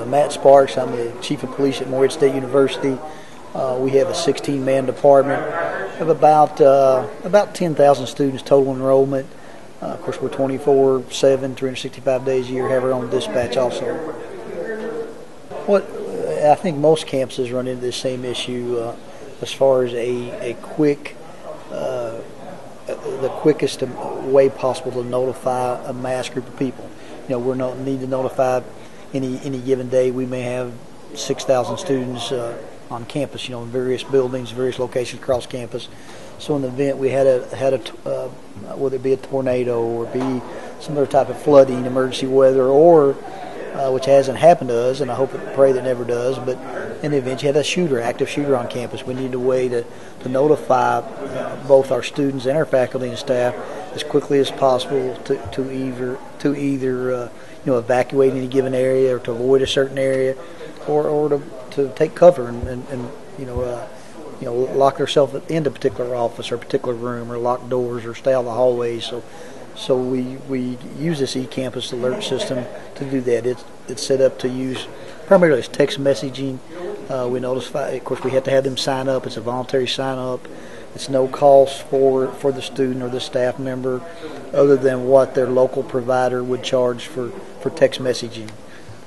Matt Sparks. I'm the chief of police at Morehead State University. We have a 16-man department of about 10,000 students total enrollment. Of course, we're 24/7, 365 days a year. Have our own dispatch also. I think most campuses run into this same issue as far as the quickest way possible to notify a mass group of people. We need to notify any given day. We may have 6,000 students on campus, in various buildings, various locations across campus. So in the event we had whether it be a tornado or be some other type of flooding, emergency weather, or which hasn't happened to us, and I hope and pray that never does, but in the event you had a active shooter on campus, we need a way to notify both our students and our faculty and staff as quickly as possible to either evacuate any given area, or to avoid a certain area, or to take cover and lock themselves into a particular office or a particular room, or lock doors, or stay out of the hallways. So we use this eCampus alert system to do that. It's set up to use primarily as text messaging. We notify, of course, we have to have them sign up. It's a voluntary sign up. It's no cost for the student or the staff member other than what their local provider would charge for text messaging.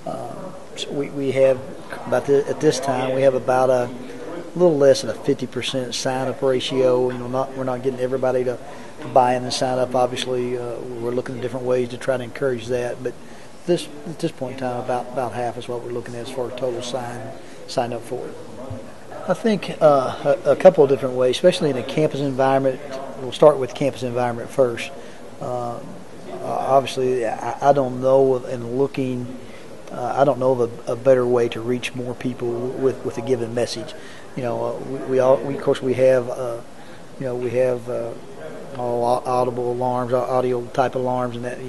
So we have at this time we have about a little less than a 50% sign-up ratio. We're not getting everybody to buy in and sign up. Obviously, we're looking at different ways to try to encourage that. But at this point in time, about half is what we're looking at as far as total sign up for it. I think a couple of different ways, especially in a campus environment. We'll start with campus environment first. Obviously, I don't know I don't know of a better way to reach more people with a given message. We of course we have all audible alarms, audio type alarms, and that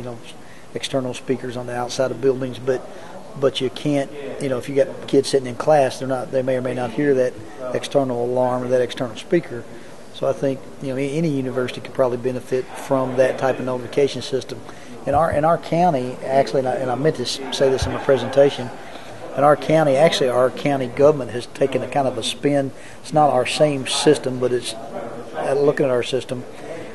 external speakers on the outside of buildings. But you can't, if you got kids sitting in class, they may or may not hear that external alarm or that external speaker. So I think any university could probably benefit from that type of notification system. In our county, actually, and I meant to say this in my presentation, in our county, actually, our county government has taken a kind of a spin. It's not our same system, but it's looking at our system,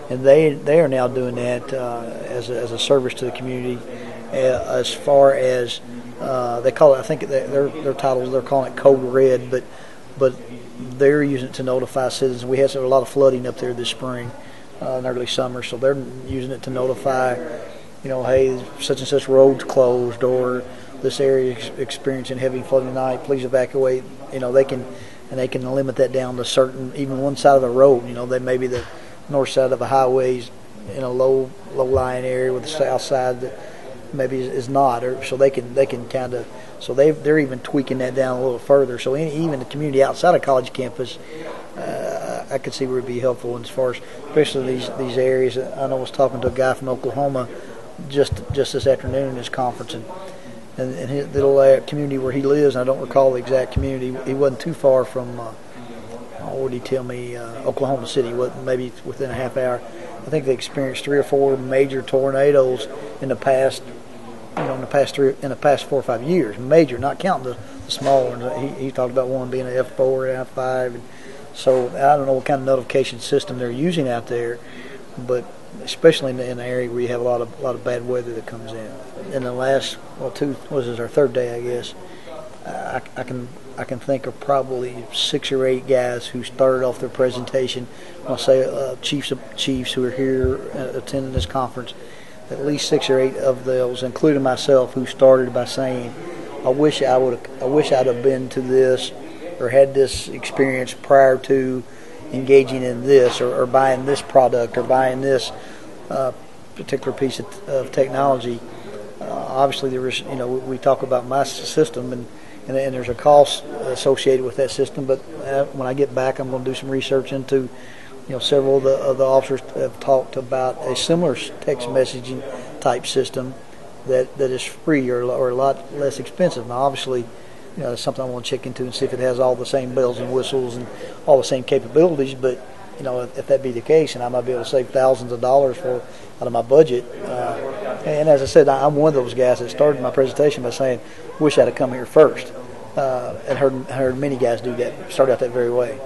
and they are now doing that as a service to the community. As far as they call it, I think their titles, they're calling it Code Red, but they're using it to notify citizens. We had a lot of flooding up there this spring, in early summer, so they're using it to notify, hey, such and such road's closed, or this area experiencing heavy flooding tonight, please evacuate. They can limit that down to certain, even one side of the road. They may be the north side of a highways in a low-lying area, with the south side that maybe is not, or so they can kind of, so they're even tweaking that down a little further. So even the community outside of college campus, I could see where it'd be helpful as far as, especially these areas. I know I was talking to a guy from Oklahoma just this afternoon in his conference, and his little community where he lives, and I don't recall the exact community. He wasn't too far from, what did he tell me, Oklahoma City, maybe within a half hour. I think they experienced 3 or 4 major tornadoes in the past 4 or 5 years. Major, not counting the small ones. He talked about one being an F4, F5. And so I don't know what kind of notification system they're using out there, but especially in the area where you have a lot of bad weather that comes in. In the last, this is our third day, I guess. I can think of probably 6 or 8 guys who started off their presentation. I'll say chiefs who are here attending this conference. At least 6 or 8 of those, including myself, who started by saying, "I wish I'd have been to this or had this experience prior to engaging in this, or buying this product, or buying this particular piece of technology." Obviously, there was, we talk about my system, and there's a cost associated with that system. But when I get back, I'm going to do some research into, several of the officers have talked about a similar text messaging type system that is free or a lot less expensive. Now, obviously, that's something I want to check into and see if it has all the same bells and whistles and all the same capabilities. But if that be the case, and I might be able to save thousands of dollars out of my budget, And as I said, I'm one of those guys that started my presentation by saying, "Wish I'd have come here first," and heard many guys do that, start out that very way.